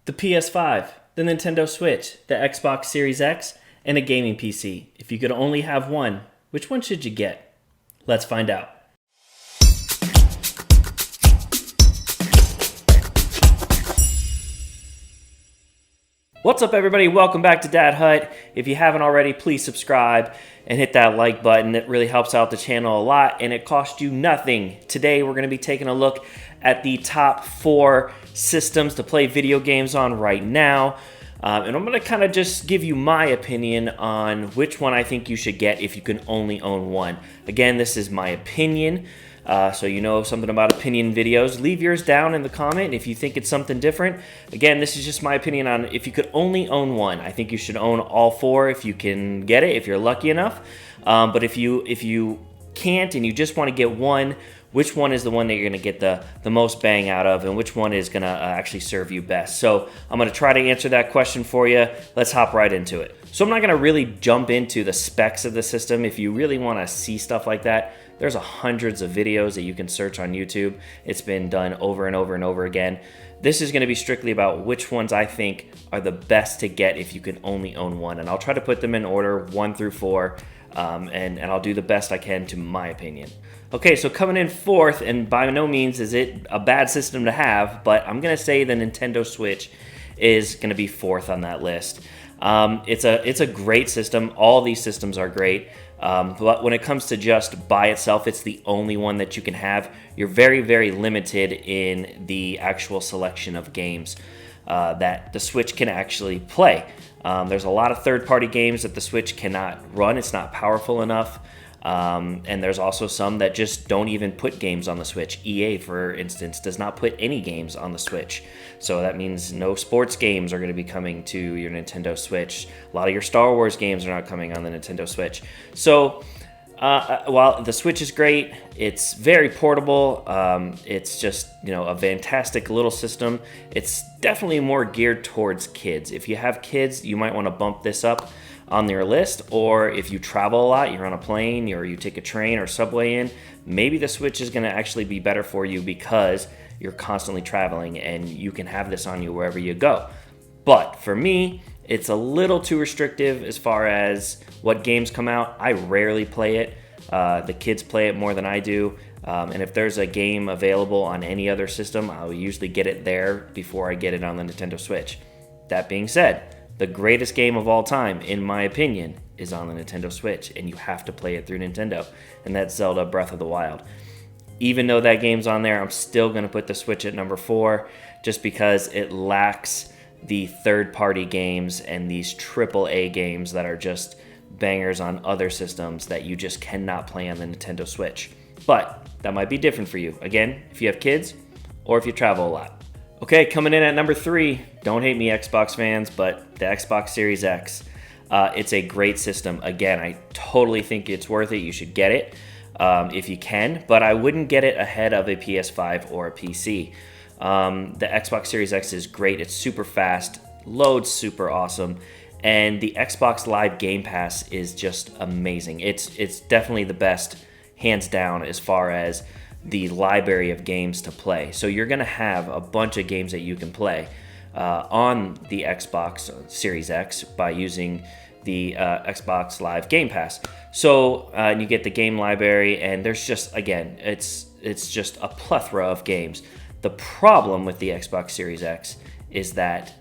the PS5, the Nintendo Switch, the Xbox Series X, and a gaming PC. If you could only have one, which one should you get? Let's find out. What's up, everybody? Welcome back to Dad Hut. If you haven't already, please subscribe and hit that like button. It really helps out the channel a lot, and it costs you nothing. Today, we're going to be taking a look at the top 4 systems to play video games on right now. And I'm going to kind of just give you my opinion on which one I think you should get if you can only own one. Again, this is my opinion. So you know something about opinion videos. Leave yours down in the comment if you think it's something different. Again, this is just my opinion on if you could only own one. I think you should own all 4 if you can get it, if you're lucky enough. But if you can't and you just want to get one, which one is the one that you're going to get the most bang out of, and which one is going to actually serve you best? So I'm going to try to answer that question for you. Let's hop right into it. So I'm not going to really jump into the specs of the system. If you really want to see stuff like that, there's hundreds of videos that you can search on YouTube. It's been done over and over and over again. This is going to be strictly about which ones I think are the best to get if you can only own one. And I'll try to put them in order 1 through 4, and I'll do the best I can to my opinion. Okay, so coming in 4th, and by no means is it a bad system to have, but I'm going to say the Nintendo Switch is going to be 4th on that list. It's a great system. All these systems are great. But when it comes to just by itself, it's the only one that you can have. You're very, very limited in the actual selection of games that the Switch can actually play. There's a lot of third-party games that the Switch cannot run. It's not powerful enough. And there's also some that just don't even put games on the Switch. EA, for instance, does not put any games on the Switch. So that means no sports games are going to be coming to your Nintendo Switch. A lot of your Star Wars games are not coming on the Nintendo Switch. So while the Switch is great, it's very portable. It's just, a fantastic little system. It's definitely more geared towards kids. If you have kids, you might want to bump this up on your list, or if you travel a lot, you're on a plane, or you take a train or subway in, maybe the Switch is going to actually be better for you because you're constantly traveling and you can have this on you wherever you go. But for me, it's a little too restrictive as far as what games come out. I rarely play it. The kids play it more than I do. And if there's a game available on any other system, I'll usually get it there before I get it on the Nintendo Switch. That being said, the greatest game of all time, in my opinion, is on the Nintendo Switch, and you have to play it through Nintendo, and that's Zelda Breath of the Wild. Even though that game's on there, I'm still going to put the Switch at number 4, just because it lacks the third-party games and these AAA games that are just bangers on other systems that you just cannot play on the Nintendo Switch. But that might be different for you. Again, if you have kids, or if you travel a lot. Okay, coming in at number 3, don't hate me Xbox fans, but the Xbox Series X. It's a great system. Again, I totally think it's worth it. You should get it if you can, but I wouldn't get it ahead of a PS5 or a PC. The Xbox Series X is great. It's super fast, loads super awesome, and the Xbox Live Game Pass is just amazing. It's definitely the best, hands down, as far as the library of games to play. So you're going to have a bunch of games that you can play on the Xbox Series X by using the Xbox Live Game Pass. So you get the game library, and there's just, again, it's just a plethora of games. The problem with the Xbox Series X is that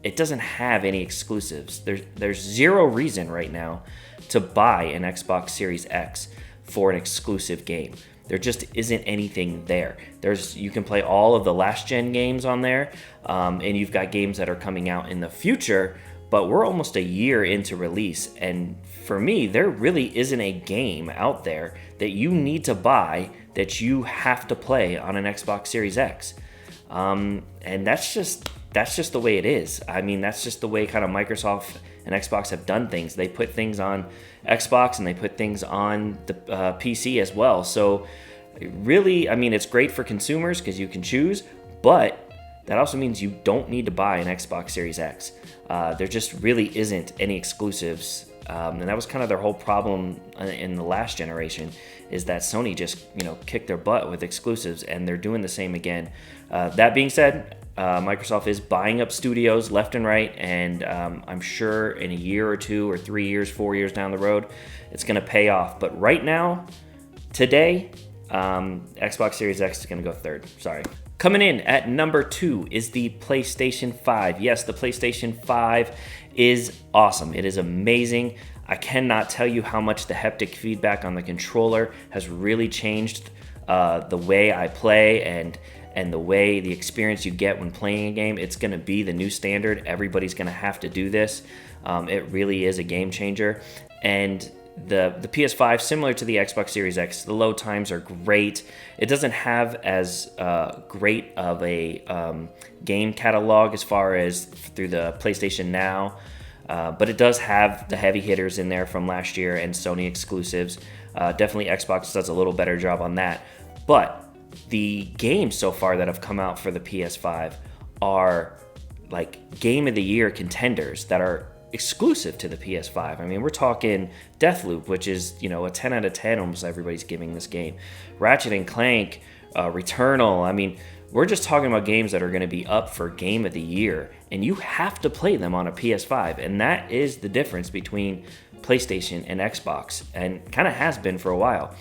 it doesn't have any exclusives. There's zero reason right now to buy an Xbox Series X for an exclusive game. There just isn't anything there. You can play all of the last gen games on there, and you've got games that are coming out in the future, but we're almost a year into release, and for me, there really isn't a game out there that you need to buy that you have to play on an Xbox Series X. And that's just the way it is. I mean, that's just the way kind of Microsoft and Xbox have done things. They put things on Xbox and they put things on the PC as well. So really, I mean, it's great for consumers because you can choose, but that also means you don't need to buy an Xbox Series X. There just really isn't any exclusives And that was kind of their whole problem in the last generation, is that Sony just, kicked their butt with exclusives, and they're doing the same again. That being said, Microsoft is buying up studios left and right, and I'm sure in a year or 2 or 3 years, 4 years down the road, it's going to pay off. But right now, today, Xbox Series X is going to go third. Sorry. Coming in at number 2 is the PlayStation 5. Yes, the PlayStation 5 is awesome. It is amazing. I cannot tell you how much the haptic feedback on the controller has really changed the way I play and the way the experience you get when playing a game. It's going to be the new standard. Everybody's going to have to do this. It really is a game changer. And the PS5, similar to the Xbox Series X, the load times are great. It doesn't have as great of a game catalog as far as through the PlayStation Now, but it does have the heavy hitters in there from last year and Sony exclusives. Definitely Xbox does a little better job on that. But the games so far that have come out for the PS5 are like game of the year contenders that are exclusive to the PS5. I mean, we're talking Deathloop, which is, a 10 out of 10 almost everybody's giving this game. Ratchet and Clank, Returnal. I mean, we're just talking about games that are going to be up for game of the year, and you have to play them on a PS5. And that is the difference between PlayStation and Xbox, and kind of has been for a while.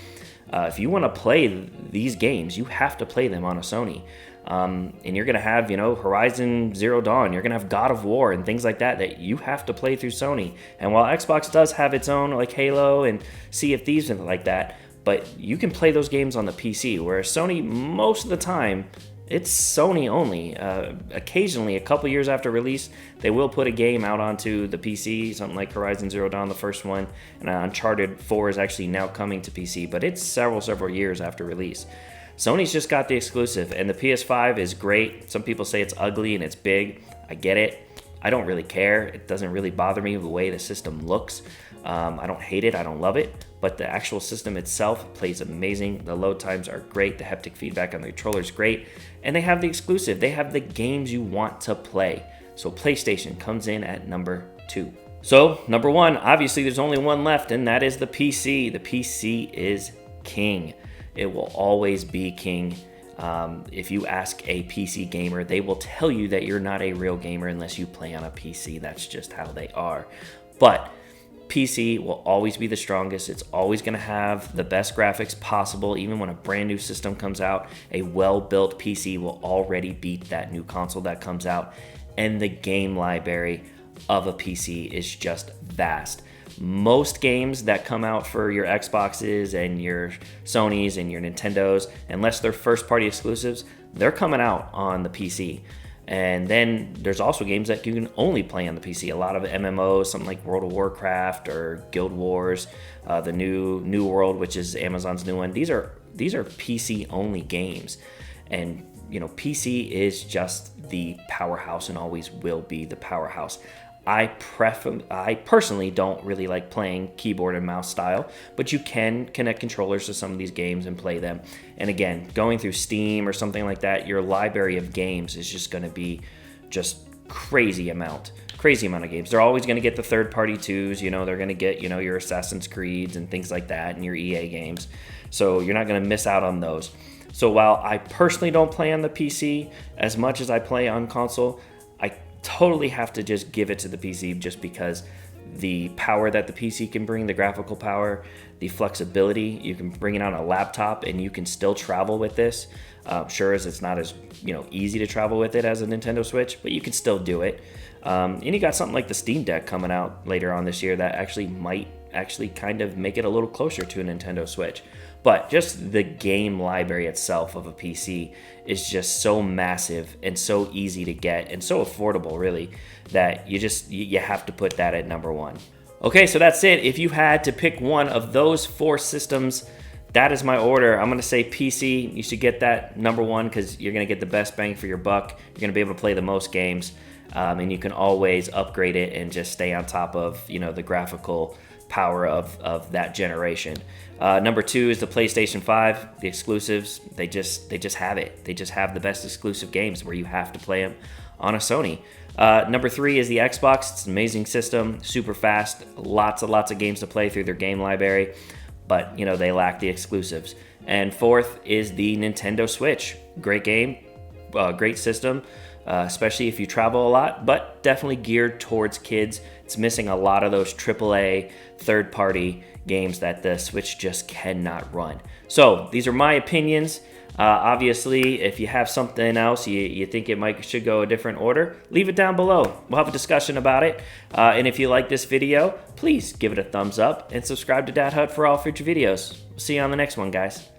If you want to play these games, you have to play them on a Sony. And you're going to have, Horizon Zero Dawn. You're going to have God of War and things like that you have to play through Sony. And while Xbox does have its own, like Halo and Sea of Thieves and like that, but you can play those games on the PC, whereas Sony, most of the time, it's Sony only. Occasionally, a couple years after release, they will put a game out onto the PC, something like Horizon Zero Dawn, the first one, and Uncharted 4 is actually now coming to PC, but it's several years after release. Sony's just got the exclusive, and the PS5 is great. Some people say it's ugly and it's big. I get it. I don't really care. It doesn't really bother me the way the system looks. I don't hate it. I don't love it. But the actual system itself plays amazing. The load times are great. The haptic feedback on the controller is great. And they have the exclusive. They have the games you want to play. So PlayStation comes in at number 2. So number 1, obviously there's only one left, and that is the PC. The PC is king. It will always be king. If you ask a PC gamer, they will tell you that you're not a real gamer unless you play on a PC. That's just how they are. But PC will always be the strongest. It's always going to have the best graphics possible. Even when a brand new system comes out, a well-built PC will already beat that new console that comes out. And the game library of a PC is just vast. Most games that come out for your Xboxes and your Sonys and your Nintendos, unless they're first-party exclusives, they're coming out on the PC. And then there's also games that you can only play on the PC. A lot of MMOs, something like World of Warcraft or Guild Wars, the New World, which is Amazon's new one. These are PC-only games. And, PC is just the powerhouse and always will be the powerhouse. I personally don't really like playing keyboard and mouse style, but you can connect controllers to some of these games and play them. And again, going through Steam or something like that, your library of games is just going to be just crazy amount of games. They're always going to get the third-party twos. They're going to get, your Assassin's Creeds and things like that and your EA games. So you're not going to miss out on those. So while I personally don't play on the PC as much as I play on console, I totally have to just give it to the PC just because the power that the PC can bring, the graphical power, the flexibility. You can bring it on a laptop and you can still travel with this. Sure as it's not as easy to travel with it as a Nintendo Switch, but you can still do it. And you got something like the Steam Deck coming out later on this year that actually might kind of make it a little closer to a Nintendo Switch. But just the game library itself of a PC is just so massive and so easy to get and so affordable, really, that you have to put that at number 1. Okay, so that's it. If you had to pick one of those 4 systems, that is my order. I'm going to say PC. You should get that number 1 because you're going to get the best bang for your buck. You're going to be able to play the most games, and you can always upgrade it and just stay on top of the graphical power of that generation. Number 2 is the PlayStation 5, the exclusives. They just have it. They just have the best exclusive games where you have to play them on a Sony. Number 3 is the Xbox. It's an amazing system, super fast, lots of games to play through their game library, but you know, they lack the exclusives. And 4th is the Nintendo Switch. Great game, great system, especially if you travel a lot, but definitely geared towards kids. It's missing a lot of those AAA third-party games that the Switch just cannot run. So these are my opinions. Obviously, if you have something else you think should go a different order, leave it down below. We'll have a discussion about it. And if you like this video, please give it a thumbs up and subscribe to Dad Hut for all future videos. See you on the next one, guys.